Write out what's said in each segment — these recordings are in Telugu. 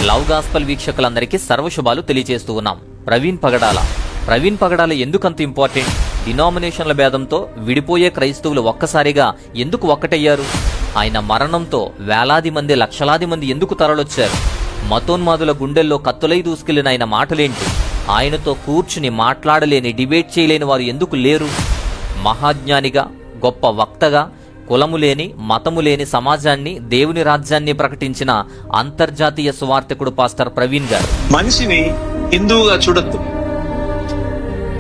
లవ్ గాస్పల్ వీక్షకులందరికీ సర్వశుభాలు తెలియజేస్తూ ఉన్నాం. ప్రవీణ్ పగడాల ఎందుకంత ఇంపార్టెంట్? డినామినేషన్ల భేదంతో విడిపోయే క్రైస్తవులు ఒక్కసారిగా ఎందుకు ఒక్కటయ్యారు? ఆయన మరణంతో వేలాది మంది లక్షలాది మంది ఎందుకు తరలొచ్చారు? మతోన్మాదుల గుండెల్లో కత్తులై దూసుకెళ్లిన ఆయన మాటలేంటి? ఆయనతో కూర్చుని మాట్లాడలేని, డిబేట్ చేయలేని వారు ఎందుకు లేరు? మహాజ్ఞానిగా, గొప్ప వక్తగా, కులము లేని, మతము లేని సమాజాన్ని, దేవుని రాజ్యాన్ని ప్రకటించిన అంతర్జాతీయ సువార్థకుడు పాస్టర్ ప్రవీణ్ గారు. మనిషిని హిందువుగా చూడొద్దు,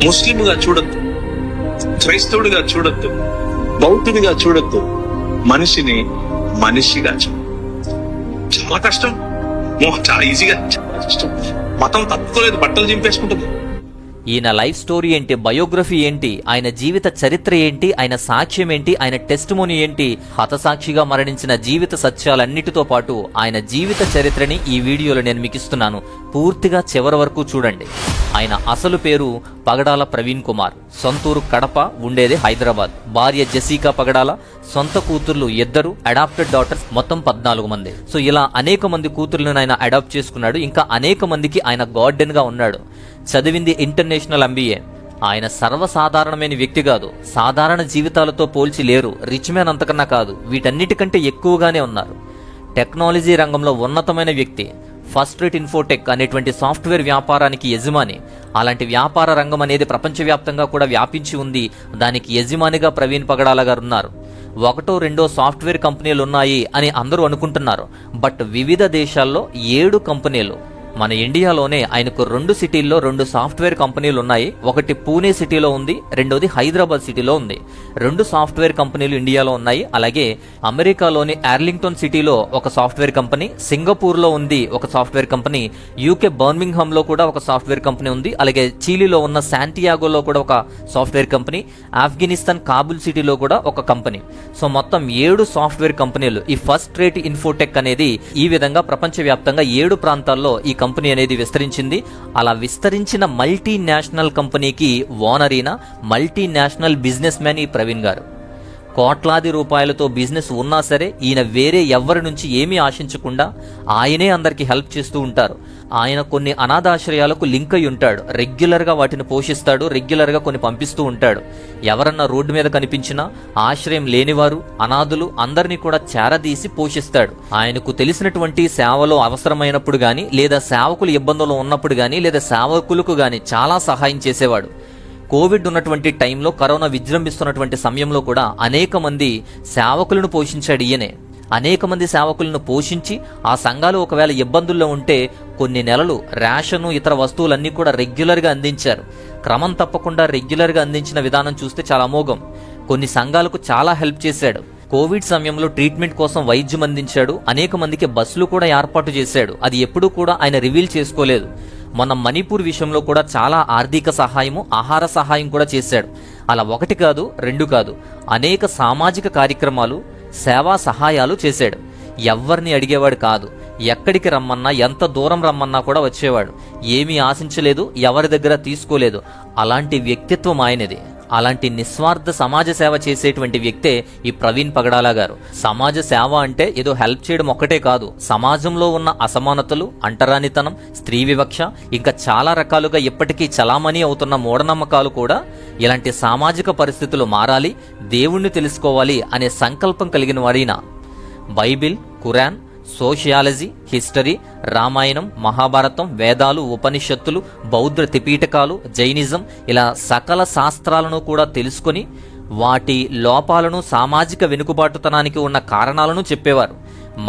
ముస్లింగా చూడొద్దు, క్రైస్తవుడిగా చూడొద్దు, బౌద్ధుడిగా చూడొద్దు. మనిషిని మనిషిగా చూడు. చాలా కష్టం, చాలా ఈజీగా, చాలా కష్టం. మతం తప్పుకోలేదు, బట్టలు చింపేసుకుంటుంది. ఈయన లైఫ్ స్టోరీ ఏంటి, బయోగ్రఫీ ఏంటి, ఆయన జీవిత చరిత్ర ఏంటి, ఆయన సాక్ష్యం ఏంటి, ఆయన టెస్టిమోనీ ఏంటి, హతసాక్షిగా మరణించిన జీవిత సత్యాలన్నిటితో పాటు ఆయన జీవిత చరిత్రని ఈ వీడియోలో నేను మీకు ఇస్తున్నాను. పూర్తిగా చివరి వరకు చూడండి. ఆయన అసలు పేరు పగడాల ప్రవీణ్ కుమార్. సొంతూరు కడప, ఉండేది హైదరాబాద్. భార్య జెసికా పగడాల, సొంత కూతుర్లు 2, అడాప్టెడ్ డాటర్స్ మొత్తం 14 మంది. సో ఇలా అనేక మంది కూతుర్లను ఆయన అడాప్ట్ చేసుకున్నాడు. ఇంకా అనేక మందికి ఆయన గార్డెన్ గా ఉన్నాడు. చదివింది ఇంటర్నేషనల్ MBA. ఆయన సర్వసాధారణమైన వ్యక్తి కాదు. సాధారణ జీవితాలతో పోల్చి లేరు. రిచ్ మ్యాన్ అంతకన్నా కాదు, వీటన్నిటికంటే ఎక్కువగానే ఉన్నారు. టెక్నాలజీ రంగంలో ఉన్నతమైన వ్యక్తి. ఫస్ట్ రేట్ ఇన్ఫోటెక్ అనేటువంటి సాఫ్ట్వేర్ వ్యాపారానికి యజమాని. అలాంటి వ్యాపార రంగం అనేది ప్రపంచవ్యాప్తంగా కూడా వ్యాపించి ఉంది. దానికి యజమానిగా ప్రవీణ్ పగడాల గారు ఉన్నారు. 1, 2 సాఫ్ట్వేర్ కంపెనీలు ఉన్నాయి అని అందరూ అనుకుంటున్నారు. బట్ వివిధ దేశాల్లో 7 కంపెనీలు. మన ఇండియాలోనే ఆయనకు 2 సిటీల్లో 2 సాఫ్ట్వేర్ కంపెనీలు ఉన్నాయి. ఒకటి పూణే సిటీలో ఉంది, రెండోది హైదరాబాద్ సిటీలో ఉంది. 2 సాఫ్ట్వేర్ కంపెనీలు ఇండియాలో ఉన్నాయి. అలాగే అమెరికాలోని ఆర్లింగ్టన్ సిటీలో ఒక సాఫ్ట్వేర్ కంపెనీ, సింగపూర్ లో ఉంది ఒక సాఫ్ట్వేర్ కంపెనీ, UK బర్మింగ్హామ్ లో కూడా ఒక సాఫ్ట్వేర్ కంపెనీ ఉంది. అలాగే చిలీలో ఉన్న శాంటియాగోలో కూడా ఒక సాఫ్ట్వేర్ కంపెనీ, ఆఫ్ఘనిస్తాన్ కాబుల్ సిటీలో కూడా ఒక కంపెనీ. సో మొత్తం 7 సాఫ్ట్వేర్ కంపెనీలు. ఈ ఫస్ట్ రేట్ ఇన్ఫోటెక్ అనేది ఈ విధంగా ప్రపంచవ్యాప్తంగా 7 ప్రాంతాల్లో ఈ కంపెనీ అనేది విస్తరించింది. అలా విస్తరించిన మల్టీనేషనల్ కంపెనీకి ఓనర్ అయిన మల్టీనేషనల్ బిజినెస్ మ్యాన్ ఈ ప్రవీణ్ గారు. కోట్లాది రూపాయలతో బిజినెస్ ఉన్నా సరే ఈయన వేరే ఎవ్వరి నుంచి ఏమీ ఆశించకుండా ఆయనే అందరికి హెల్ప్ చేస్తూ ఉంటారు. ఆయన కొన్ని అనాథాశ్రయాలకు లింక్ అయి ఉంటాడు. రెగ్యులర్ గా వాటిని పోషిస్తాడు. రెగ్యులర్ గా కొన్ని పంపిస్తూ ఉంటాడు. ఎవరన్నా రోడ్డు మీద కనిపించినా, ఆశ్రయం లేనివారు, అనాథులు అందరినీ కూడా చేరదీసి పోషిస్తాడు. ఆయనకు తెలిసినటువంటి సేవలో అవసరమైనప్పుడు గాని, లేదా సేవకులు ఇబ్బందులు ఉన్నప్పుడు గాని, లేదా సేవకులకు గాని చాలా సహాయం చేసేవాడు. కోవిడ్ ఉన్నటువంటి టైంలో, కరోనా విజృంభిస్తున్నటువంటి సమయంలో కూడా అనేక మంది సేవకులను పోషించాడు ఈయనే. అనేక మంది సేవకులను పోషించి ఆ సంఘాలు ఒకవేళ ఇబ్బందుల్లో ఉంటే కొన్ని నెలలు రేషను, ఇతర వస్తువులన్నీ కూడా రెగ్యులర్గా అందించారు. క్రమం తప్పకుండా రెగ్యులర్గా అందించిన విధానం చూస్తే చాలా అమోఘం. కొన్ని సంఘాలకు చాలా హెల్ప్ చేశాడు. కోవిడ్ సమయంలో ట్రీట్మెంట్ కోసం వైద్యం అందించాడు. అనేక మందికి బస్సులు కూడా ఏర్పాటు చేశాడు. అది ఎప్పుడూ కూడా ఆయన రివీల్ చేసుకోలేదు. మొన్న మణిపూర్ విషయంలో కూడా చాలా ఆర్థిక సహాయము, ఆహార సహాయం కూడా చేశాడు. అలా 1 కాదు, 2 కాదు, అనేక సామాజిక కార్యక్రమాలు, సేవా సహాయాలు చేశాడు. ఎవ్వరిని అడిగేవాడు కాదు. ఎక్కడికి రమ్మన్నా, ఎంత దూరం రమ్మన్నా కూడా వచ్చేవాడు. ఏమీ ఆశించలేదు, ఎవరి దగ్గర తీసుకోలేదు. అలాంటి వ్యక్తిత్వం ఆయనది. అలాంటి నిస్వార్థ సమాజ సేవ చేసేటువంటి వ్యక్తే ఈ ప్రవీణ్ పగడాల గారు. సమాజ సేవ అంటే ఏదో హెల్ప్ చేయడం ఒక్కటే కాదు. సమాజంలో ఉన్న అసమానతలు, అంటరానితనం, స్త్రీ వివక్ష, ఇంకా చాలా రకాలుగా ఇప్పటికీ చలామణి అవుతున్న మూఢనమ్మకాలు కూడా ఇలాంటి సామాజిక పరిస్థితులు మారాలి, దేవుణ్ణి తెలుసుకోవాలి అనే సంకల్పం కలిగిన వాడిన. Bible, Quran, sociology, history, Ramayanam, Mahabharatam, వేదాలు, ఉపనిషత్తులు, బౌద్ధ త్రిపీఠకాలు, జైనిజం, ఇలా సకల శాస్త్రాలను కూడా తెలుసుకొని వాటి లోపాలను, సామాజిక వెనుకబాటుతనానికి ఉన్న కారణాలను చెప్పేవారు.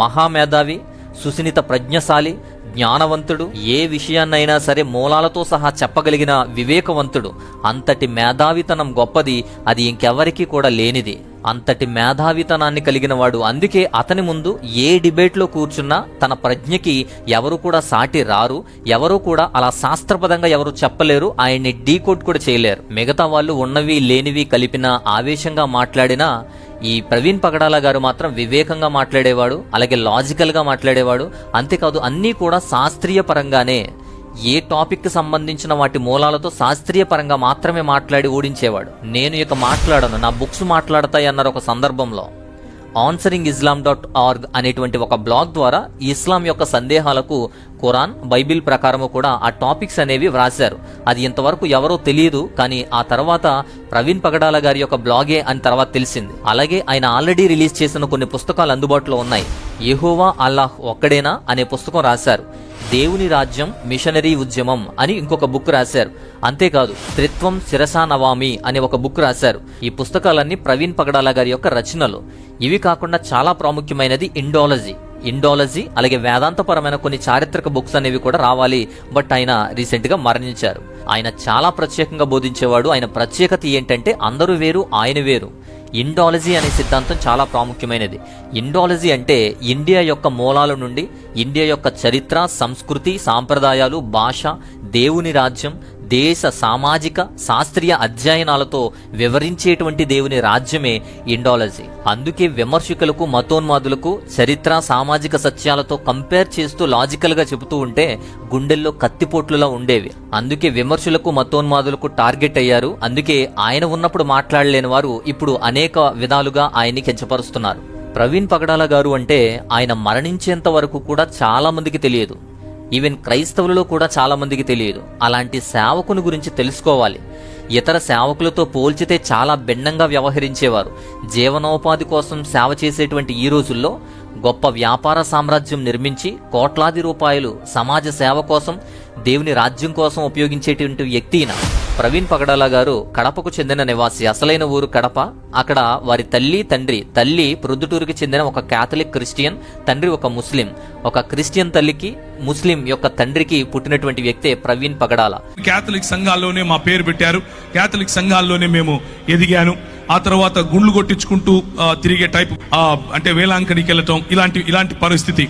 మహామేధావి, సుసినిత ప్రజ్ఞశాలి, జ్ఞానవంతుడు, ఏ విషయాన్నైనా సరే మూలాలతో సహా చెప్పగలిగిన వివేకవంతుడు. అంతటి మేధావితనం గొప్పది, అది ఇంకెవరికీ కూడా లేనిది. అంతటి మేధావితనాన్ని కలిగిన వాడు. అందుకే అతని ముందు ఏ డిబేట్లో కూర్చున్నా తన ప్రజ్ఞకి ఎవరు కూడా సాటి రారు. ఎవరు కూడా అలా శాస్త్రపదంగా ఎవరు చెప్పలేరు. ఆయన్ని డీకోడ్ కూడా చేయలేరు. మిగతా వాళ్ళు ఉన్నవి లేనివి కలిపిన ఆవేశంగా మాట్లాడినా ఈ ప్రవీణ్ పగడాల గారు మాత్రం వివేకంగా మాట్లాడేవాడు. అలాగే లాజికల్ గా మాట్లాడేవాడు. అంతేకాదు అన్నీ కూడా శాస్త్రీయ పరంగానే, ఏ టాపిక్ కి సంబంధించిన వాటి మూలాలతో శాస్త్రీయ పరంగా మాత్రమే మాట్లాడి ఓడించేవాడు. నేను ఇక మాట్లాడను, నా బుక్స్ మాట్లాడతాయి అన్నారు ఒక సందర్భంలో. answeringislam.org అనేటువంటి ఒక బ్లాగ్ ద్వారా ఇస్లాం యొక్క సందేహాలకు ఖురాన్, బైబిల్ ప్రకారము కూడా ఆ టాపిక్స్ అనేవి వ్రాశారు. అది ఇంతవరకు ఎవరో తెలియదు, కానీ ఆ తర్వాత ప్రవీణ్ పగడాల గారి యొక్క బ్లాగే అని తర్వాత తెలిసింది. అలాగే ఆయన ఆల్రెడీ రిలీజ్ చేసిన కొన్ని పుస్తకాలు అందుబాటులో ఉన్నాయి. యెహోవా అల్లాహ్ ఒక్కడేనా అనే పుస్తకం రాశారు. దేవుని రాజ్యం మిషనరీ ఉద్యమం అని ఇంకొక బుక్ రాశారు. అంతేకాదు త్రిత్వం శిరసా నవామి అనే ఒక బుక్ రాశారు. ఈ పుస్తకాలన్నీ ప్రవీణ్ పగడాల గారి యొక్క రచనలు. ఇవి కాకుండా చాలా ప్రాముఖ్యమైనది ఇండాలజీ, అలాగే వేదాంతపరమైన కొన్ని చారిత్రక బుక్స్ అనేవి కూడా రావాలి. బట్ ఆయన రీసెంట్ గా మరణించారు. ఆయన చాలా ప్రత్యేకంగా బోధించేవాడు. ఆయన ప్రత్యేకత ఏంటంటే అందరూ వేరు, ఆయన వేరు. ఇండాలజీ అనే సిద్ధాంతం చాలా ప్రాముఖ్యమైనది. ఇండాలజీ అంటే ఇండియా యొక్క మూలాల నుండి ఇండియా యొక్క చరిత్ర, సంస్కృతి, సాంప్రదాయాలు, భాష, దేవుని రాజ్యం, దేశ సామాజిక శాస్త్రీయ అధ్యయనాలతో వివరించేటువంటి దేవుని రాజ్యమే ఇండాలజీ. అందుకే విమర్శకులకు, మతోన్మాదులకు చరిత్ర, సామాజిక సత్యాలతో కంపేర్ చేస్తూ లాజికల్ గా చెబుతూ ఉంటే గుండెల్లో కత్తిపోట్లులా ఉండేవి. అందుకే విమర్శలకు, మతోన్మాదులకు టార్గెట్ అయ్యారు. అందుకే ఆయన ఉన్నప్పుడు మాట్లాడలేని వారు ఇప్పుడు అనేక విధాలుగా ఆయన్ని కించపరుస్తున్నారు. ప్రవీణ్ పగడాల గారు అంటే ఆయన మరణించేంత వరకు కూడా చాలా మందికి తెలియదు. ఈవెన్ క్రైస్తవులలో కూడా చాలా మందికి తెలియదు. అలాంటి సేవకుని గురించి తెలుసుకోవాలి. ఇతర సేవకులతో పోల్చితే చాలా భిన్నంగా వ్యవహరించేవారు. జీవనోపాధి కోసం సేవ చేసేటువంటి ఈ రోజుల్లో గొప్ప వ్యాపార సామ్రాజ్యం నిర్మించి కోట్లాది రూపాయలు సమాజ సేవ కోసం, దేవుని రాజ్యం కోసం ఉపయోగించేటువంటి వ్యక్తి ప్రవీణ్ పగడాల గారు కడపకు చెందిన నివాసి. అసలైన ఊరు కడప. అక్కడ వారి తల్లి ప్రొద్దుటూరుకి చెందిన ఒక క్యాథలిక్ క్రిస్టియన్, తండ్రి ఒక ముస్లిం. ఒక క్రిస్టియన్ తల్లికి, ముస్లిం యొక్క తండ్రికి పుట్టినటువంటి వ్యక్తే ప్రవీణ్ పగడాల. క్యాథలిక్ సంఘాల్లోనే మా పేరు పెట్టారు. క్యాథలిక్ సంఘాల్లోనే మేము ఎదిగాను. ఆ తర్వాత గుండ్లు కొట్టించుకుంటూ తిరిగే టైప్, అంటే వేలాంకడికి వెళ్ళటం, ఇలాంటి పరిస్థితి.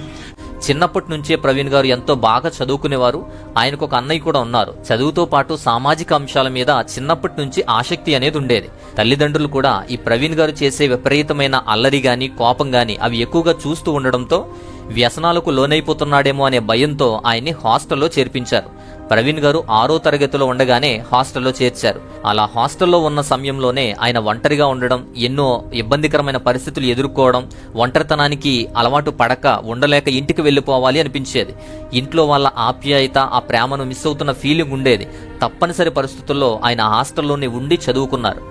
చిన్నప్పటి నుంచే ప్రవీణ్ గారు ఎంతో బాగా చదువుకునేవారు. ఆయనకు ఒక అన్నయ్య కూడా ఉన్నారు. చదువుతో పాటు సామాజిక అంశాల మీద చిన్నప్పటి నుంచి ఆసక్తి అనేది ఉండేది. తల్లిదండ్రులు కూడా ఈ ప్రవీణ్ గారు చేసే విపరీతమైన అల్లరి గాని, కోపం గాని అవి ఎక్కువగా చూస్తూ ఉండడంతో వ్యసనాలకు లోనైపోతున్నాడేమో అనే భయంతో ఆయన్ని హాస్టల్లో చేర్పించారు. ప్రవీణ్ గారు 6వ తరగతిలో ఉండగానే హాస్టల్లో చేర్చారు. అలా హాస్టల్లో ఉన్న సమయంలోనే ఆయన ఒంటరిగా ఉండడం, ఎన్నో ఇబ్బందికరమైన పరిస్థితులు ఎదుర్కోవడం, ఒంటరితనానికి అలవాటు పడక ఉండలేక ఇంటికి వెళ్ళిపోవాలి అనిపించేది. ఇంట్లో వాళ్ళ ఆప్యాయత, ఆ ప్రేమను మిస్ అవుతున్న ఫీలింగ్ ఉండేది. తప్పనిసరి పరిస్థితుల్లో ఆయన హాస్టల్లోనే ఉండి చదువుకున్నారు.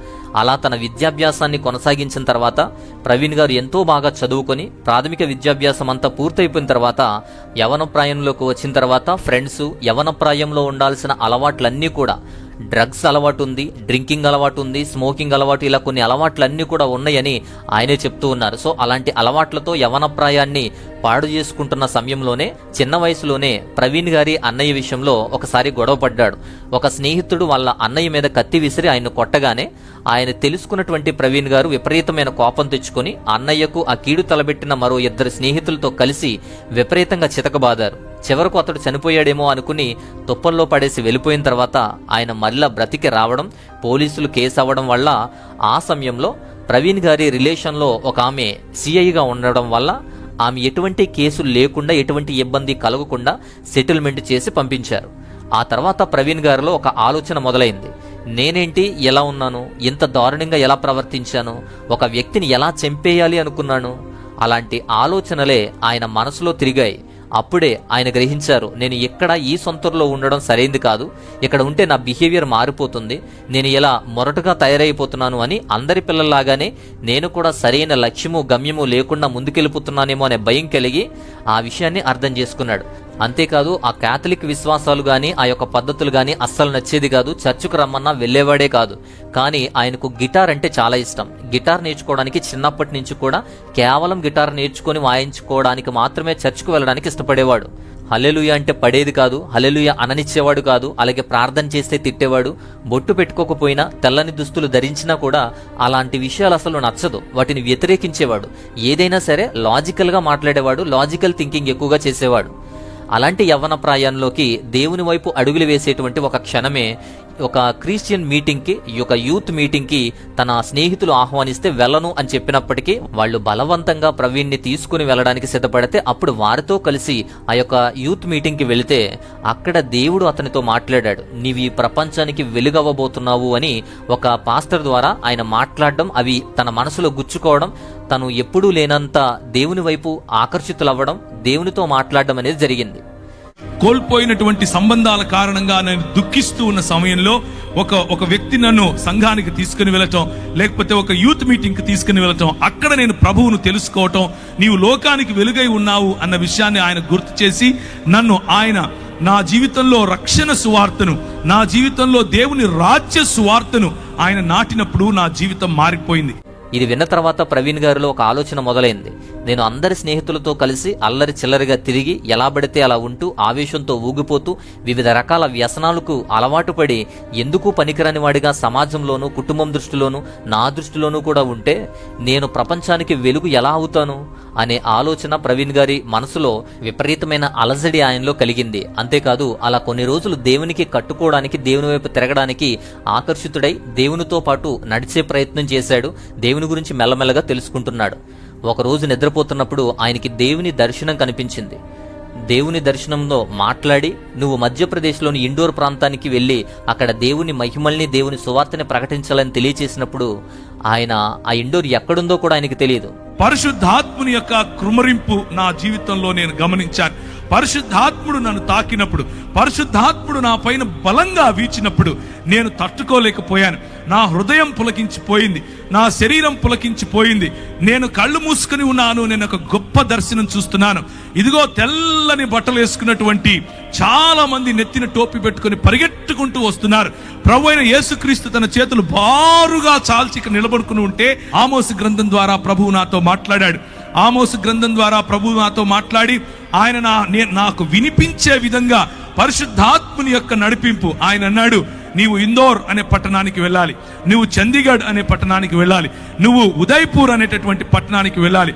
అలా తన విద్యాభ్యాసాన్ని కొనసాగించిన తర్వాత ప్రవీణ్ గారు ఎంతో బాగా చదువుకొని ప్రాథమిక విద్యాభ్యాసం అంతా పూర్తయిపోయిన తర్వాత యవన ప్రాయంలోకి వచ్చిన తర్వాత ఫ్రెండ్స్, యవన ప్రాయంలో ఉండాల్సిన అలవాట్లన్నీ కూడా, డ్రగ్స్ అలవాటు ఉంది, డ్రింకింగ్ అలవాటు ఉంది, స్మోకింగ్ అలవాటు, ఇలా కొన్ని అలవాట్లన్నీ కూడా ఉన్నాయని ఆయనే చెప్తూ ఉన్నారు. సో అలాంటి అలవాట్లతో యవన ప్రాయాన్ని పాడు చేసుకుంటున్న సమయంలోనే, చిన్న వయసులోనే ప్రవీణ్ గారి అన్నయ్య విషయంలో ఒకసారి గొడవ పడ్డాడు. ఒక స్నేహితుడు వాళ్ళ అన్నయ్య మీద కత్తి విసిరి ఆయన్ను కొట్టగానే ఆయన తెలుసుకున్నటువంటి ప్రవీణ్ గారు విపరీతమైన కోపం తెచ్చుకొని అన్నయ్యకు ఆ కీడు తలబెట్టిన మరో 2 స్నేహితులతో కలిసి విపరీతంగా చితకబాదారు. చివరకు అతడు చనిపోయాడేమో అనుకుని తుప్పల్లో పడేసి వెళ్ళిపోయిన తర్వాత ఆయన మళ్ళా బ్రతికి రావడం, పోలీసులు కేసు అవ్వడం వల్ల ఆ సమయంలో ప్రవీణ్ గారి రిలేషన్లో ఒక ఆమె సిఐగా ఉండడం వల్ల ఆమె ఎటువంటి కేసులు లేకుండా, ఎటువంటి ఇబ్బంది కలగకుండా సెటిల్మెంట్ చేసి పంపించారు. ఆ తర్వాత ప్రవీణ్ గారిలో ఒక ఆలోచన మొదలైంది. నేనేంటి, ఎలా ఉన్నాను, ఇంత దారుణంగా ఎలా ప్రవర్తించాను, ఒక వ్యక్తిని ఎలా చంపేయాలి అనుకున్నాను, అలాంటి ఆలోచనలే ఆయన మనసులో తిరిగాయి. అప్పుడే ఆయన గ్రహించారు, నేను ఇక్కడ ఈ సొంతూరులో ఉండడం సరైంది కాదు, ఇక్కడ ఉంటే నా బిహేవియర్ మారిపోతుంది, నేను ఇలా మొరటుగా తయారైపోతున్నాను అని. అందరి పిల్లల్లాగానే నేను కూడా సరైన లక్ష్యము, గమ్యము లేకుండా ముందుకెళ్ళిపోతున్నానేమో అనే భయం కలిగి ఆ విషయాన్ని అర్థం చేసుకున్నాడు. అంతేకాదు ఆ క్యాథలిక్ విశ్వాసాలు గాని, ఆ యొక్క పద్ధతులు గాని అస్సలు నచ్చేది కాదు. చర్చుకు రమ్మన్నా వెళ్లేవాడే కాదు. కానీ ఆయనకు గిటార్ అంటే చాలా ఇష్టం. గిటార్ నేర్చుకోవడానికి చిన్నప్పటి నుంచి కూడా కేవలం గిటార్ నేర్చుకుని వాయించుకోవడానికి మాత్రమే చర్చుకు వెళ్ళడానికి ఇష్టపడేవాడు. హల్లెలూయా అంటే పడేది కాదు, హల్లెలూయా అననిచ్చేవాడు కాదు. అలాగే ప్రార్థన చేస్తే తిట్టేవాడు. బొట్టు పెట్టుకోకపోయినా, తెల్లని దుస్తులు ధరించినా కూడా అలాంటి విషయాలు అసలు నచ్చదు. వాటిని వ్యతిరేకించేవాడు. ఏదైనా సరే లాజికల్ గా మాట్లాడేవాడు, లాజికల్ థింకింగ్ ఎక్కువగా చేసేవాడు. అలాంటి యవ్వన ప్రాయంలోకి దేవుని వైపు అడుగులు వేసేటువంటి ఒక క్షణమే ఒక క్రిస్టియన్ మీటింగ్ కి, ఒక యూత్ మీటింగ్ కి తన స్నేహితులు ఆహ్వానిస్తే వెళ్ళను అని చెప్పినప్పటికీ వాళ్ళు బలవంతంగా ప్రవీణ్ని తీసుకుని వెళ్ళడానికి సిద్ధపడితే అప్పుడు వారితో కలిసి ఆ యొక్క యూత్ మీటింగ్ కి వెళితే అక్కడ దేవుడు అతనితో మాట్లాడాడు. నీవు ఈ ప్రపంచానికి వెలుగవ్వబోతున్నావు అని ఒక పాస్టర్ ద్వారా ఆయన మాట్లాడడం, అవి తన మనసులో గుచ్చుకోవడం, తను ఎప్పుడూ లేనంత దేవుని వైపు ఆకర్షితులవ్వడం, దేవునితో మాట్లాడడం అనేది జరిగింది. కోల్పోయినటువంటి సంబంధాల కారణంగా నేను దుఃఖిస్తూ ఉన్న సమయంలో ఒక వ్యక్తి నన్ను సంఘానికి తీసుకుని వెళ్ళటం, లేకపోతే ఒక యూత్ మీటింగ్ కి తీసుకుని వెళ్ళటం, అక్కడ నేను ప్రభువును తెలుసుకోవటం, నీవు లోకానికి వెలుగై ఉన్నావు అన్న విషయాన్ని ఆయన గుర్తు చేసి ఆయన నా జీవితంలో రక్షణ సువార్తను, నా జీవితంలో దేవుని రాజ్య సువార్తను ఆయన నాటినప్పుడు నా జీవితం మారిపోయింది. ఇది విన్న తర్వాత ప్రవీణ్ గారిలో ఒక ఆలోచన మొదలైంది. నేను అందరి స్నేహితులతో కలిసి అల్లరి చిల్లరిగా తిరిగి ఎలా పడితే అలా ఉంటూ ఆవేశంతో ఊగిపోతూ వివిధ రకాల వ్యసనాలకు అలవాటు పడి ఎందుకు పనికిరాని వాడిగా సమాజంలోనూ, కుటుంబం దృష్టిలోనూ, నా దృష్టిలోనూ కూడా ఉంటే నేను ప్రపంచానికి వెలుగు ఎలా అవుతాను అనే ఆలోచన ప్రవీణ్ గారి మనసులో విపరీతమైన అలజడి ఆయనలో కలిగింది. అంతేకాదు అలా కొన్ని రోజులు దేవునికి కట్టుకోవడానికి, దేవుని వైపు తిరగడానికి ఆకర్షితుడై దేవునితో పాటు నడిచే ప్రయత్నం చేశాడు. దేవుని గురించి మెల్లమెల్లగా తెలుసుకుంటున్నాడు. ఒకరోజు నిద్రపోతున్నప్పుడు ఆయనకి దేవుని దర్శనం కనిపించింది. దేవుని దర్శనంలో మాట్లాడి, నువ్వు మధ్యప్రదేశ్లోని ఇండోర్ ప్రాంతానికి వెళ్ళి అక్కడ దేవుని మహిమల్ని, దేవుని సువార్తని ప్రకటించాలని తెలియచేసినప్పుడు ఆయన ఆ ఇండోర్ ఎక్కడుందో కూడా ఆయనకు తెలియదు. పరిశుద్ధాత్ముని యొక్క కృమరింపు నా జీవితంలో నేను గమనించాను. పరిశుద్ధాత్ముడు నన్ను తాకినప్పుడు, పరిశుద్ధాత్ముడు నా పైన బలంగా వీచినప్పుడు నేను తట్టుకోలేకపోయాను. నా హృదయం పులకించిపోయింది, నా శరీరం పులకించిపోయింది. నేను కళ్ళు మూసుకుని ఉన్నాను. నేను ఒక గొప్ప దర్శనం చూస్తున్నాను. ఇదిగో తెల్లని బట్టలు వేసుకున్నటువంటి చాలా మంది నెత్తిన టోపీ పెట్టుకుని పరిగెట్టుకుంటూ వస్తున్నారు. ప్రభు అయిన యేసుక్రీస్తు తన చేతులు బారుగా చాల్చి నిలబడుకుని ఉంటే ఆమోసు గ్రంథం ద్వారా ప్రభువు నాతో మాట్లాడాడు. ఆమోసు గ్రంథం ద్వారా ప్రభువు నాతో మాట్లాడి ఆయన నాకు వినిపించే విధంగా పరిశుద్ధాత్ముని యొక్క నడిపింపు. ఆయన అన్నాడు, నీవు ఇందోర్ అనే పట్టణానికి వెళ్ళాలి, నువ్వు చండీగఢ్ అనే పట్టణానికి వెళ్ళాలి, నువ్వు ఉదయ్పూర్ అనేటటువంటి పట్టణానికి వెళ్ళాలి.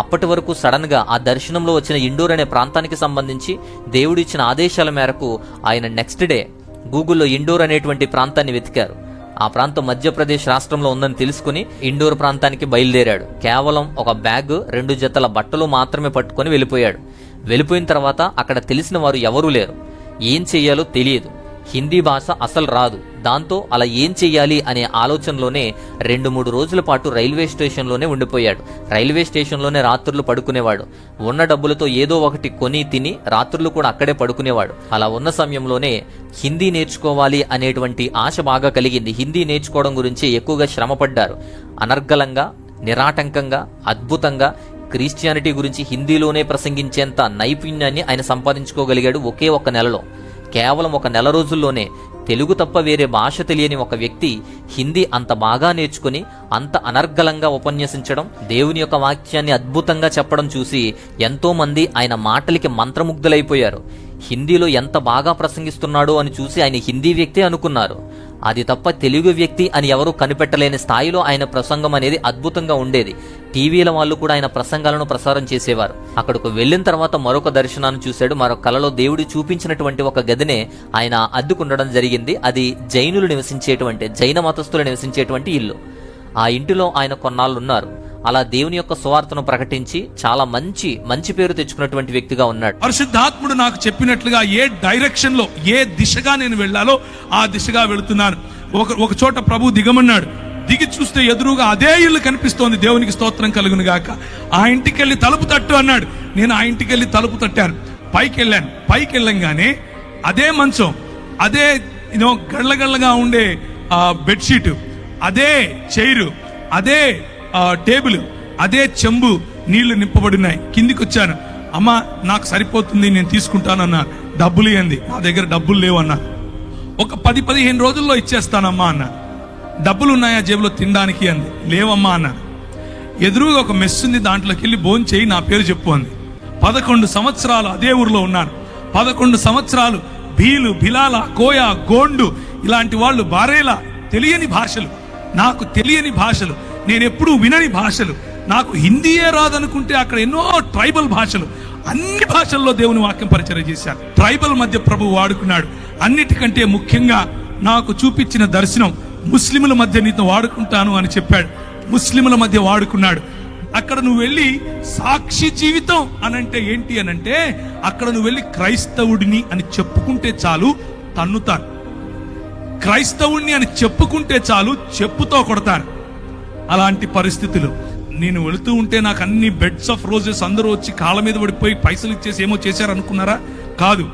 అప్పటి వరకు సడన్ గా ఆ దర్శనంలో వచ్చిన ఇండోర్ అనే ప్రాంతానికి సంబంధించి దేవుడిచ్చిన ఆదేశాల మేరకు ఆయన నెక్స్ట్ డే గూగుల్లో ఇండోర్ అనేటువంటి ప్రాంతాన్ని వెతికారు. ఆ ప్రాంతం మధ్యప్రదేశ్ రాష్ట్రంలో ఉందని తెలుసుకుని ఇండోర్ ప్రాంతానికి బయలుదేరాడు. కేవలం ఒక బ్యాగ్, 2 జతల బట్టలు మాత్రమే పట్టుకొని వెళ్ళిపోయాడు. వెళ్ళిపోయిన తర్వాత అక్కడ తెలిసిన వారు ఎవరూ లేరు. ఏం చెయ్యాలో తెలియదు. హిందీ భాష అసలు రాదు. దాంతో అలా ఏం చెయ్యాలి అనే ఆలోచనలోనే 2-3 రోజుల పాటు రైల్వే స్టేషన్లోనే ఉండిపోయాడు. రైల్వే స్టేషన్లోనే రాత్రులు పడుకునేవాడు. ఉన్న డబ్బులతో ఏదో ఒకటి కొని తిని రాత్రులు కూడా అక్కడే పడుకునేవాడు. అలా ఉన్న సమయంలోనే హిందీ నేర్చుకోవాలి అనేటువంటి ఆశ బాగా కలిగింది. హిందీ నేర్చుకోవడం గురించి ఎక్కువగా శ్రమపడ్డారు. అనర్గళంగా, నిరాటంకంగా, అద్భుతంగా క్రిస్టియానిటీ గురించి హిందీలోనే ప్రసంగించేంత నైపుణ్యాన్ని ఆయన సంపాదించుకోగలిగాడు ఒకే ఒక్క నెలలో. కేవలం 1 నెల రోజుల్లోనే తెలుగు తప్ప వేరే భాష తెలియని ఒక వ్యక్తి హిందీ అంత బాగా నేర్చుకుని అంత అనర్గళంగా ఉపన్యసించడం, దేవుని యొక్క వాక్యాన్ని అద్భుతంగా చెప్పడం చూసి ఎంతో మంది ఆయన మాటలకి మంత్రముగ్ధులైపోయారు. హిందీలో ఎంత బాగా ప్రసంగిస్తున్నాడో అని చూసి ఆయన హిందీ వ్యక్తి అనుకున్నారు. అది తప్ప తెలుగు వ్యక్తి అని ఎవరూ కనిపెట్టలేని స్థాయిలో ఆయన ప్రసంగం అనేది అద్భుతంగా ఉండేది. టీవీల వాళ్ళు కూడా ఆయన ప్రసంగాలను ప్రసారం చేసేవారు. అక్కడకు వెళ్ళిన తర్వాత మరొక దర్శనాన్ని చూశాడు. మరొక కలలో దేవుడు చూపించినటువంటి ఒక గదినే ఆయన అద్దుకుండడం జరిగింది. అది జైనులు నివసించేటువంటి, జైన మతస్థులు నివసించేటువంటి ఇల్లు. ఆ ఇంటిలో ఆయన కొన్నాళ్ళు ఉన్నారు. అలా దేవుని యొక్క సువార్తను ప్రకటించి చాలా మంచి పేరు తెచ్చుకున్నటువంటి వ్యక్తిగా ఉన్నాడు. పరిశుద్ధాత్ముడు నాకు చెప్పినట్లుగా ఏ డైరెక్షన్ లో, ఏ దిశగా నేను వెళ్ళాలో ఆ దిశగా వెళుతున్నాను. ఒక చోట ప్రభు దిగమన్నాడు. దిగి చూస్తే ఎదురుగా అదే ఇల్లు కనిపిస్తోంది. దేవునికి స్తోత్రం కలుగును గాక. ఆ ఇంటికి వెళ్ళి తలుపు తట్టు అన్నాడు. నేను ఆ ఇంటికి వెళ్ళి తలుపు తట్టాను. పైకి వెళ్ళంగానే అదే మంచం, అదే గళ్ళగళ్ళగా ఉండే బెడ్షీట్, అదే చైరు, అదే టేబుల్, అదే చెంబు నీళ్లు నింపబడినాయి. కిందికి వచ్చాను. అమ్మా నాకు సరిపోతుంది, నేను తీసుకుంటానన్నా. డబ్బులు ఇవ్వండి. నా దగ్గర డబ్బులు లేవన్నా. ఒక 10-15 రోజుల్లో ఇచ్చేస్తానమ్మా అన్నా. డబ్బులు ఉన్నాయా జేబులో తినడానికి అంది. లేవమ్మా అన్నాను. ఎదురుగా ఒక మెస్ ఉంది, దాంట్లోకి వెళ్ళి భోజనం చేయి, నా పేరు చెప్పు అంది. 11 సంవత్సరాలు అదే ఊర్లో ఉన్నాను. 11 సంవత్సరాలు భీలు, బిలాల, కోయ, గోండు ఇలాంటి వాళ్ళు, బారేలా, తెలియని భాషలు, నాకు తెలియని భాషలు, నేనెప్పుడు వినని భాషలు, నాకు హిందీయే రాదనుకుంటే అక్కడ ఎన్నో ట్రైబల్ భాషలు, అన్ని భాషల్లో దేవుని వాక్యం పరిచయం చేశారు. ట్రైబల్ మధ్య ప్రభు వాడుకున్నాడు. అన్నిటికంటే ముఖ్యంగా నాకు చూపించిన దర్శనం, ముస్లింల మధ్య నీతో వాడుకుంటాను అని చెప్పాడు. ముస్లింల మధ్య వాడుకున్నాడు. అక్కడ నువ్వు వెళ్ళి సాక్షి జీవితం అనంటే ఏంటి అనంటే, అక్కడ నువ్వు వెళ్ళి క్రైస్తవుడిని అని చెప్పుకుంటే చాలు తన్నుతారు. క్రైస్తవుడిని అని చెప్పుకుంటే చాలు చెప్పుతో కొడతారు. అలాంటి పరిస్థితులు. నేను వెళుతూ ఉంటే నాకు అన్ని బెడ్స్ ఆఫ్ రోజెస్ అందరూ వచ్చి కాళ్ళ మీద పడిపోయి పైసలు ఇచ్చేసి ఏమో చేశారు అనుకున్నారా? కాదు.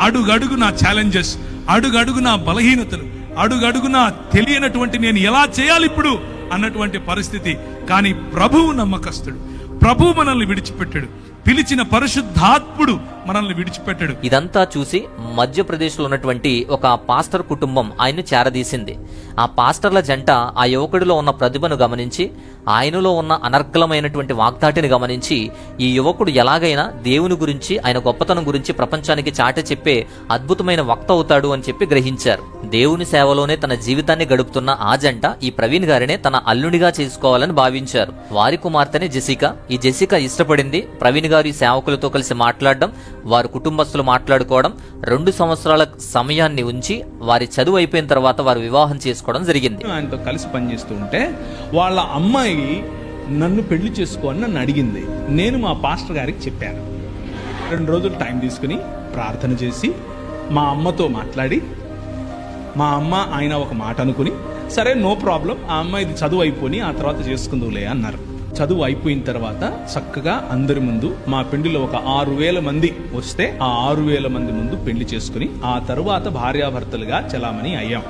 అడుగడుగు నా ఛాలెంజెస్, అడుగడుగు నా బలహీనతలు, అడుగడుగు నా తెలియనటువంటి నేను ఎలా చేయాలి ఇప్పుడు అన్నటువంటి పరిస్థితి. కానీ ప్రభువు నమ్మకస్తుడు, ప్రభువు మనల్ని విడిచిపెట్టాడు, పిలిచిన పరిశుద్ధాత్ముడు మనల్ని విడిచిపెట్టాడు. ఇదంతా చూసి మధ్యప్రదేశ్ లో ఉన్నటువంటి ఒక పాస్టర్ కుటుంబం ఆయన్ను చేరదీసింది. ఆ పాస్టర్ల జంట ఆ యువకుడిలో ఉన్న ప్రతిభను గమనించి, ఆయనలో ఉన్న అనర్గళమైనటువంటి వాగ్దాటిని గమనించి, ఈ యువకుడు ఎలాగైనా దేవుని గురించి, ఆయన గొప్పతనం గురించి ప్రపంచానికి చాటి చెప్పే అద్భుతమైన వక్త అవుతాడు అని చెప్పి గ్రహించారు. దేవుని సేవలోనే తన జీవితాన్ని గడుపుతున్న ఆ జంట ఈ ప్రవీణ్ గారినే తన అల్లుడిగా చేసుకోవాలని భావించారు. వారి కుమార్తెనే జెసికా. ఈ జెసికా ఇష్టపడింది. ప్రవీణ్ గారు ఈ సేవకులతో కలిసి మాట్లాడడం, వారి కుటుంబస్తులు మాట్లాడుకోవడం, 2 సంవత్సరాల సమయాన్ని ఉంచి వారి చదువు అయిపోయిన తర్వాత వారు వివాహం చేసుకోవడం జరిగింది. ఆయనతో కలిసి పనిచేస్తూ ఉంటే వాళ్ళ అమ్మాయి నన్ను పెళ్లి చేసుకోని నన్ను అడిగింది. నేను మా పాస్టర్ గారికి చెప్పాను. 2 రోజులు టైం తీసుకుని ప్రార్థన చేసి మా అమ్మతో మాట్లాడి, మా అమ్మ ఆయన ఒక మాట అనుకుని, సరే నో ప్రాబ్లం, ఆ అమ్మాయిది చదువు అయిపోయి ఆ తర్వాత చేసుకుందులే అన్నారు. చదువు అయిపోయిన తర్వాత చక్కగా అందరి ముందు మా పెళ్లిలో ఒక 6,000 మంది వస్తే ఆ 6,000 మంది ముందు పెళ్లి చేసుకుని ఆ తరువాత భార్యాభర్తలుగా చలామణి అయ్యాం.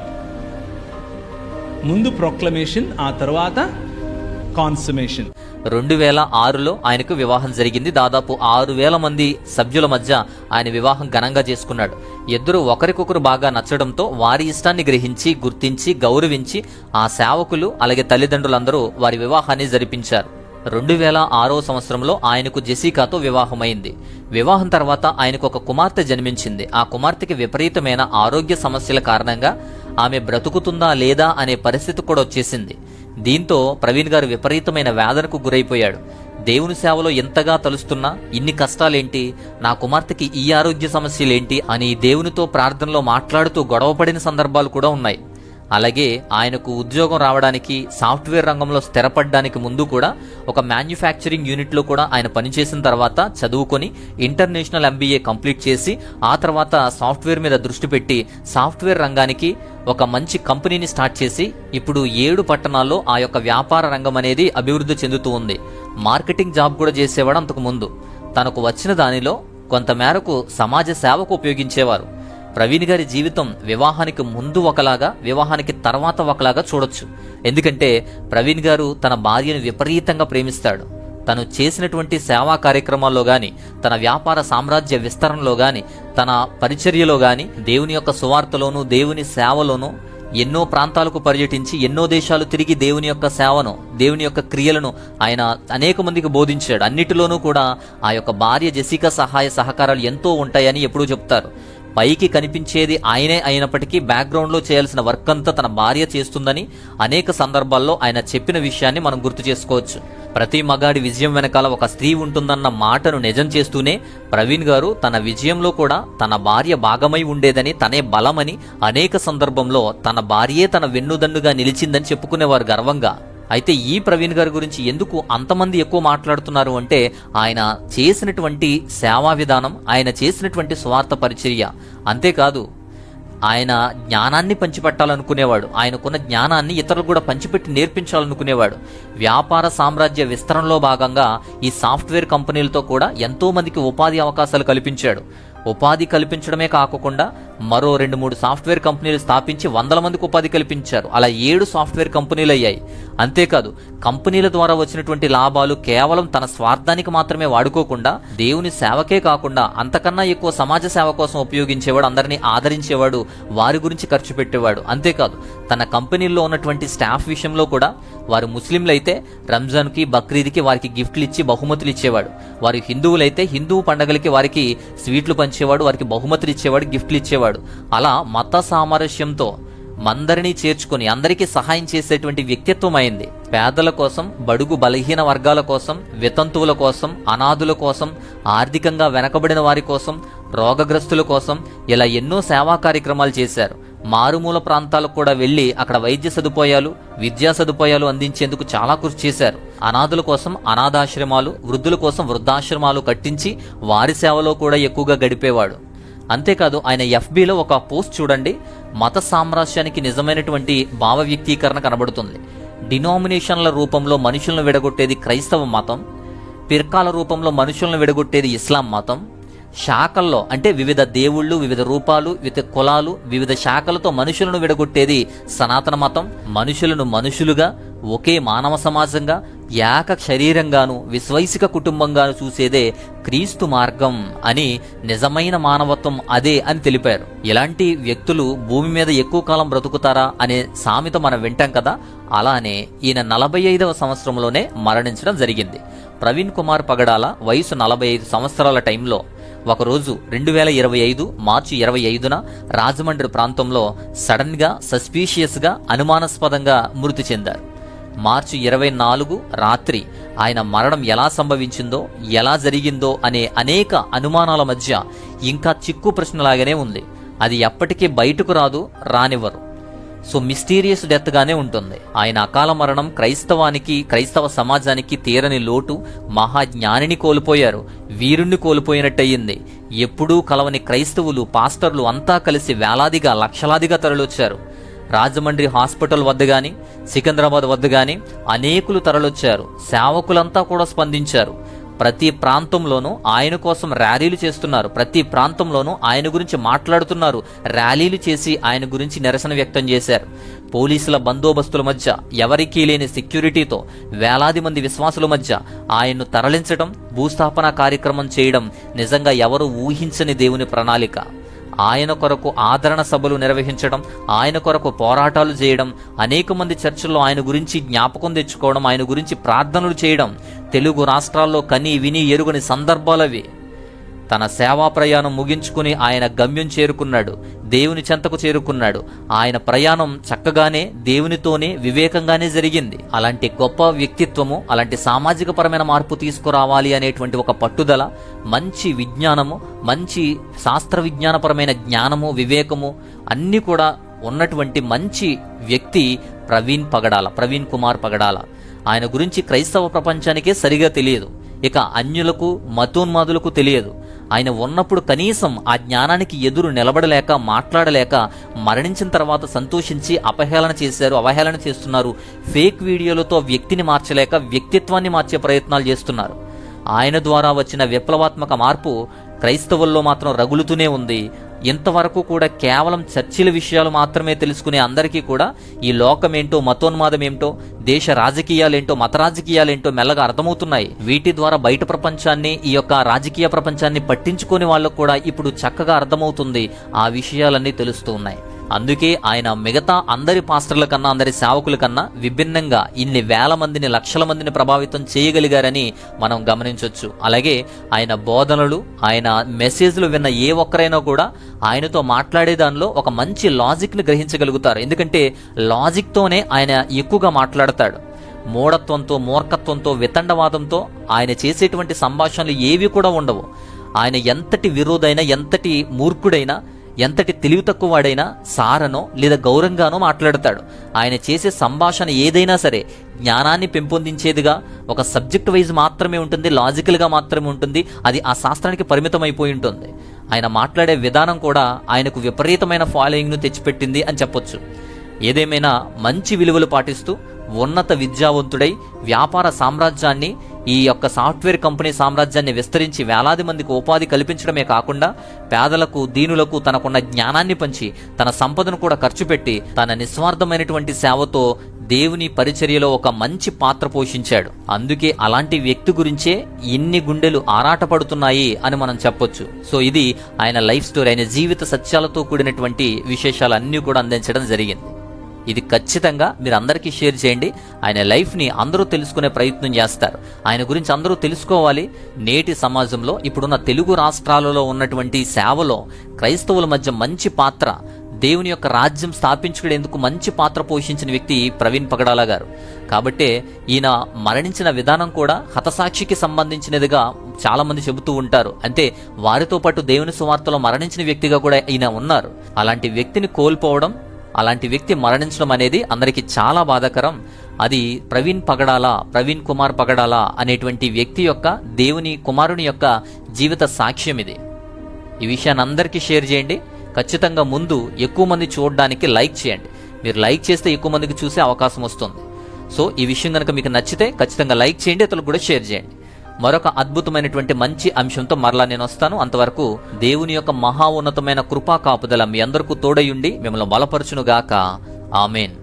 ముందు ప్రొక్లమేషన్, ఆ తర్వాత కాన్సమేషన్. 2006లో ఆయనకు వివాహం జరిగింది. దాదాపు 6,000 మంది సభ్యుల మధ్య ఆయన వివాహం ఘనంగా చేసుకున్నాడు. ఇద్దరు ఒకరికొకరు బాగా నచ్చడంతో వారి ఇష్టాన్ని గ్రహించి, గుర్తించి, గౌరవించి ఆ సేవకులు అలాగే తల్లిదండ్రులందరూ వారి వివాహాన్ని జరిపించారు. 2006వ సంవత్సరంలో ఆయనకు జెసికాతో వివాహమైంది. వివాహం తర్వాత ఆయనకు ఒక కుమార్తె జన్మించింది. ఆ కుమార్తెకి విపరీతమైన ఆరోగ్య సమస్యల కారణంగా ఆమె బ్రతుకుతుందా లేదా అనే పరిస్థితి కూడా వచ్చేసింది. దీంతో ప్రవీణ్ గారు విపరీతమైన వేదనకు గురైపోయాడు. దేవుని సేవలో ఎంతగా తలుస్తున్నా ఇన్ని కష్టాలేంటి, నా కుమార్తెకి ఈ ఆరోగ్య సమస్యలేంటి అని దేవునితో ప్రార్థనలో మాట్లాడుతూ గొడవపడిన సందర్భాలు కూడా ఉన్నాయి. అలాగే ఆయనకు ఉద్యోగం రావడానికి, సాఫ్ట్వేర్ రంగంలో స్థిరపడడానికి ముందు కూడా ఒక మ్యానుఫ్యాక్చరింగ్ యూనిట్లో కూడా ఆయన పనిచేసిన తర్వాత చదువుకొని ఇంటర్నేషనల్ MBA కంప్లీట్ చేసి ఆ తర్వాత సాఫ్ట్వేర్ మీద దృష్టి పెట్టి సాఫ్ట్వేర్ రంగానికి ఒక మంచి కంపెనీని స్టార్ట్ చేసి ఇప్పుడు 7 పట్టణాల్లో ఆ యొక్క వ్యాపార రంగం అనేది అభివృద్ధి చెందుతూ ఉంది. మార్కెటింగ్ జాబ్ కూడా చేసేవాడు అంతకు ముందు. తనకు వచ్చిన దానిలో కొంతమేరకు సమాజ సేవకు ఉపయోగించేవారు. ప్రవీణ్ గారి జీవితం వివాహానికి ముందు ఒకలాగా, వివాహానికి తర్వాత ఒకలాగా చూడొచ్చు. ఎందుకంటే ప్రవీణ్ గారు తన భార్యను విపరీతంగా ప్రేమిస్తాడు. తను చేసినటువంటి సేవా కార్యక్రమాల్లో గాని, తన వ్యాపార సామ్రాజ్య విస్తరణలో గాని, తన పరిచర్యలో గాని, దేవుని యొక్క సువార్తలోనూ దేవుని సేవలోనూ ఎన్నో ప్రాంతాలకు పర్యటించి ఎన్నో దేశాలు తిరిగి దేవుని యొక్క సేవను, దేవుని యొక్క క్రియలను ఆయన అనేక మందికి బోధించాడు. అన్నిటిలోనూ కూడా ఆ యొక్క భార్య జెసికా సహాయ సహకారాలు ఎంతో ఉంటాయని ఎప్పుడూ చెప్తారు. పైకి కనిపించేది ఆయనే అయినప్పటికీ బ్యాక్గ్రౌండ్లో చేయాల్సిన వర్క్ అంతా తన భార్య చేస్తుందని అనేక సందర్భాల్లో ఆయన చెప్పిన విషయాన్ని మనం గుర్తు చేసుకోవచ్చు. ప్రతి మగాడి విజయం వెనకాల ఒక స్త్రీ ఉంటుందన్న మాటను నిజం చేస్తూనే ప్రవీణ్ గారు తన విజయంలో కూడా తన భార్య భాగమై ఉండేదని, తనే బలమని అనేక సందర్భంలో తన భార్యే తన వెన్నుదన్నుగా నిలిచిందని చెప్పుకునేవారు గర్వంగా. అయితే ఈ ప్రవీణ్ గారి గురించి ఎందుకు అంతమంది ఎక్కువ మాట్లాడుతున్నారు అంటే ఆయన చేసినటువంటి సేవా విధానం, ఆయన చేసినటువంటి స్వార్థ పరిచర్య. అంతేకాదు ఆయన జ్ఞానాన్ని పంచిపెట్టాలనుకునేవాడు. ఆయనకున్న జ్ఞానాన్ని ఇతరులు కూడా పంచిపెట్టి నేర్పించాలనుకునేవాడు. వ్యాపార సామ్రాజ్య విస్తరణలో భాగంగా ఈ సాఫ్ట్వేర్ కంపెనీలతో కూడా ఎంతో మందికి ఉపాధి అవకాశాలు కల్పించాడు. ఉపాధి కల్పించడమే కాకుండా మరో 2-3 సాఫ్ట్వేర్ కంపెనీలు స్థాపించి 100 మందికి ఉపాధి కల్పించారు. అలా 7 సాఫ్ట్వేర్ కంపెనీలు అయ్యాయి. అంతేకాదు కంపెనీల ద్వారా వచ్చినటువంటి లాభాలు కేవలం తన స్వార్థానికి మాత్రమే వాడుకోకుండా దేవుని సేవకే కాకుండా అంతకన్నా ఎక్కువ సమాజ సేవ కోసం ఉపయోగించేవాడు. అందరినీ ఆదరించేవాడు, వారి గురించి ఖర్చు పెట్టేవాడు. అంతేకాదు తన కంపెనీల్లో ఉన్నటువంటి స్టాఫ్ విషయంలో కూడా వారు ముస్లింలైతే రంజాన్కి, బక్రీద్కి వారికి గిఫ్ట్లు ఇచ్చి బహుమతులు ఇచ్చేవాడు. వారు హిందువులైతే హిందూ పండగలకి వారికి స్వీట్లు పంచేవాడు, వారికి బహుమతులు ఇచ్చేవాడు, గిఫ్ట్లు ఇచ్చేవాడు. అలా మత సామరస్యంతో మందరినీ చేర్చుకుని అందరికీ సహాయం చేసేటువంటి వ్యక్తిత్వం అయింది. పేదల కోసం, బడుగు బలహీన వర్గాల కోసం, వితంతువుల కోసం, అనాథుల కోసం, ఆర్థికంగా వెనకబడిన వారి కోసం, రోగగ్రస్తుల కోసం ఇలా ఎన్నో సేవా కార్యక్రమాలు చేశారు. మారుమూల ప్రాంతాలకు కూడా వెళ్లి అక్కడ వైద్య సదుపాయాలు, విద్యా సదుపాయాలు అందించేందుకు చాలా కృషి చేశారు. అనాథుల కోసం అనాథాశ్రమాలు, వృద్ధుల కోసం వృద్ధాశ్రమాలు కట్టించి వారి సేవలో కూడా ఎక్కువగా గడిపేవాడు. అంతేకాదు ఆయన FBలో ఒక పోస్ట్ చూడండి, మత సామ్రాజ్యానికి నిజమైనటువంటి భావ వ్యక్తీకరణ కనబడుతుంది. డినామినేషన్ల రూపంలో మనుషులను విడగొట్టేది క్రైస్తవ మతం, ఫిర్కాల రూపంలో మనుషులను విడగొట్టేది ఇస్లాం మతం, శాఖల్లో అంటే వివిధ దేవుళ్ళు, వివిధ రూపాలు, వివిధ కులాలు, వివిధ శాఖలతో మనుషులను విడగొట్టేది సనాతన మతం, మనుషులను మనుషులుగా ఒకే మానవ సమాజంగా ఏక శరీరంగాను విశ్వైసిక కుటుంబంగాను చూసేదే క్రీస్తు మార్గం అని, నిజమైన మానవత్వం అదే అని తెలిపారు. ఇలాంటి వ్యక్తులు భూమి మీద ఎక్కువ కాలం బ్రతుకుతారా అనే సామెత మనం వింటాం కదా, అలానే ఈయన 45వ సంవత్సరంలోనే మరణించడం జరిగింది. ప్రవీణ్ కుమార్ పగడాల వయసు 45 సంవత్సరాల టైంలో ఒకరోజు 2025 మార్చి 25న రాజమండ్రి ప్రాంతంలో సడన్ గా సస్పీషియస్ గా అనుమానాస్పదంగా మృతి చెందారు. మార్చి 24 రాత్రి ఆయన మరణం ఎలా సంభవించిందో, ఎలా జరిగిందో అనే అనేక అనుమానాల మధ్య ఇంకా చిక్కు ప్రశ్నలాగానే ఉంది. అది ఎప్పటికీ బయటకు రాదు, రానివ్వరు. సో మిస్టీరియస్ డెత్ గానే ఉంటుంది. ఆయన అకాల మరణం క్రైస్తవానికి, క్రైస్తవ సమాజానికి తీరని లోటు. మహాజ్ఞానిని కోల్పోయారు, వీరుణ్ణి కోల్పోయినట్టయింది. ఎప్పుడూ కలవని క్రైస్తవులు, పాస్టర్లు అంతా కలిసి వేలాదిగా, లక్షలాదిగా తరలొచ్చారు. రాజమండ్రి హాస్పిటల్ వద్ద గాని, సికింద్రాబాద్ వద్ద గాని అనేకులు తరలొచ్చారు. సేవకులంతా కూడా స్పందించారు. ప్రతి ప్రాంతంలోనూ ఆయన కోసం ర్యాలీలు చేస్తున్నారు. ప్రతి ప్రాంతంలోనూ ఆయన గురించి మాట్లాడుతున్నారు. ర్యాలీలు చేసి ఆయన గురించి నిరసన వ్యక్తం చేశారు. పోలీసుల బందోబస్తుల మధ్య, ఎవరికీ లేని సెక్యూరిటీతో వేలాది మంది విశ్వాసుల మధ్య ఆయన్ను తరలించడం, భూస్థాపన కార్యక్రమం చేయడం నిజంగా ఎవరు ఊహించని దేవుని ప్రణాళిక. ఆయన కొరకు ఆదరణ సభలు నిర్వహించడం, ఆయన కొరకు పోరాటాలు చేయడం, అనేక మంది చర్చల్లో ఆయన గురించి జ్ఞాపకం తెచ్చుకోవడం, ఆయన గురించి ప్రార్థనలు చేయడం తెలుగు రాష్ట్రాల్లో కని విని ఎరుగని సందర్భాలవి. తన సేవా ప్రయాణం ముగించుకుని ఆయన గమ్యం చేరుకున్నాడు, దేవుని చెంతకు చేరుకున్నాడు. ఆయన ప్రయాణం చక్కగానే దేవునితోనే వివేకంగానే జరిగింది. అలాంటి గొప్ప వ్యక్తిత్వము, అలాంటి సామాజిక పరమైన మార్పు తీసుకురావాలి అనేటువంటి ఒక పట్టుదల, మంచి విజ్ఞానము, మంచి శాస్త్ర విజ్ఞానపరమైన జ్ఞానము, వివేకము అన్నీ కూడా ఉన్నటువంటి మంచి వ్యక్తి ప్రవీణ్ కుమార్ పగడాల. ఆయన గురించి క్రైస్తవ ప్రపంచానికే సరిగా తెలియదు, ఇక అన్యులకు, మతోన్మాదులకు తెలియదు. ఆయన ఉన్నప్పుడు కనీసం ఆ జ్ఞానానికి ఎదురు నిలబడలేక, మాట్లాడలేక, మరణించిన తర్వాత సంతోషించి అవహేళన చేస్తున్నారు. ఫేక్ వీడియోలతో వ్యక్తిని మార్చలేక వ్యక్తిత్వాన్ని మార్చే ప్రయత్నాలు చేస్తున్నారు. ఆయన ద్వారా వచ్చిన విప్లవాత్మక మార్పు క్రైస్తవుల్లో మాత్రం రగులుతూనే ఉంది. ఇంతవరకు కూడా కేవలం చర్చిల విషయాలు మాత్రమే తెలుసుకునే అందరికీ కూడా ఈ లోకమేంటో, మతోన్మాదమేంటో, దేశ రాజకీయాలేంటో, మత రాజకీయాలేంటో మెల్లగా అర్థమవుతున్నాయి. వీటి ద్వారా బయట ప్రపంచాన్ని, ఈ యొక్క రాజకీయ ప్రపంచాన్ని పట్టించుకునే వాళ్ళకు కూడా ఇప్పుడు చక్కగా అర్థమవుతుంది. ఆ విషయాలన్నీ తెలుస్తూ ఉన్నాయి. అందుకే ఆయన మిగతా అందరి పాస్టర్ల కన్నా, అందరి సేవకుల కన్నా విభిన్నంగా ఇన్ని వేల మందిని, లక్షల మందిని ప్రభావితం చేయగలిగారని మనం గమనించవచ్చు. అలాగే ఆయన బోధనలు, ఆయన మెసేజ్లు విన్న ఏ ఒక్కరైనా కూడా ఆయనతో మాట్లాడే దానిలో ఒక మంచి లాజిక్ని గ్రహించగలుగుతారు. ఎందుకంటే లాజిక్తోనే ఆయన ఎక్కువగా మాట్లాడతాడు. మూఢత్వంతో, మూర్ఖత్వంతో, వితండవాదంతో ఆయన చేసేటువంటి సంభాషణలు ఏవి కూడా ఉండవు. ఆయన ఎంతటి విరోధైనా, ఎంతటి మూర్ఖుడైనా, ఎంతటి తెలివి తక్కువ వాడైనా సారనో లేదా గౌరవంగానో మాట్లాడతాడు. ఆయన చేసే సంభాషణ ఏదైనా సరే జ్ఞానాన్ని పెంపొందించేదిగా, ఒక సబ్జెక్ట్ వైజ్ మాత్రమే ఉంటుంది, లాజికల్గా మాత్రమే ఉంటుంది. అది ఆ శాస్త్రానికి పరిమితం అయిపోయి ఉంటుంది. ఆయన మాట్లాడే విధానం కూడా ఆయనకు విపరీతమైన ఫాలోయింగ్ను తెచ్చిపెట్టింది అని చెప్పొచ్చు. ఏదేమైనా మంచి విలువలు పాటిస్తూ ఉన్నత విద్యావంతుడై వ్యాపార సామ్రాజ్యాన్ని, ఈ యొక్క సాఫ్ట్వేర్ కంపెనీ సామ్రాజ్యాన్ని విస్తరించి వేలాది మందికి ఉపాధి కల్పించడమే కాకుండా పేదలకు, దీనులకు తనకున్న జ్ఞానాన్ని పంచి తన సంపదను కూడా ఖర్చు పెట్టి తన నిస్వార్థమైనటువంటి సేవతో దేవుని పరిచర్యలో ఒక మంచి పాత్ర పోషించాడు. అందుకే అలాంటి వ్యక్తి గురించే ఇన్ని గుండెలు ఆరాటపడుతున్నాయి అని మనం చెప్పొచ్చు. సో ఇది ఆయన లైఫ్ స్టోరీ, ఆయన జీవిత సత్యాలతో కూడినటువంటి విశేషాలన్నీ కూడా అందించడం జరిగింది. ఇది ఖచ్చితంగా మీరు అందరికీ షేర్ చేయండి. ఆయన లైఫ్ని అందరూ తెలుసుకునే ప్రయత్నం చేస్తారు. ఆయన గురించి అందరూ తెలుసుకోవాలి. నేటి సమాజంలో, ఇప్పుడున్న తెలుగు రాష్ట్రాలలో ఉన్నటువంటి సేవలో క్రైస్తవుల మధ్య మంచి పాత్ర, దేవుని యొక్క రాజ్యం స్థాపించుకునేందుకు మంచి పాత్ర పోషించిన వ్యక్తి ప్రవీణ్ పగడాల గారు. కాబట్టే ఈయన మరణించిన విధానం కూడా హతసాక్షికి సంబంధించినదిగా చాలా మంది చెబుతూ ఉంటారు. అంటే వారితో పాటు దేవుని సువార్తలో మరణించిన వ్యక్తిగా కూడా ఈయన ఉన్నారు. అలాంటి వ్యక్తిని కోల్పోవడం, అలాంటి వ్యక్తి మరణించడం అనేది అందరికీ చాలా బాధాకరం. అది ప్రవీణ్ కుమార్ పగడాల అనేటువంటి వ్యక్తి యొక్క, దేవుని కుమారుని యొక్క జీవిత సాక్ష్యం ఇది. ఈ విషయాన్ని అందరికీ షేర్ చేయండి. ఖచ్చితంగా ముందు ఎక్కువ మంది చూడడానికి లైక్ చేయండి. మీరు లైక్ చేస్తే ఎక్కువ మందికి చూసే అవకాశం వస్తుంది. సో ఈ విషయం కనుక మీకు నచ్చితే ఖచ్చితంగా లైక్ చేయండి, ఇతరులకు కూడా షేర్ చేయండి. మరొక అద్భుతమైనటువంటి మంచి అంశంతో మరలా నేను వస్తాను. అంతవరకు దేవుని యొక్క మహా ఉన్నతమైన కృపా కాపుదల మీ అందరికీ తోడయుండి మిమ్మల్ని బలపరచునుగాక. ఆమేన్.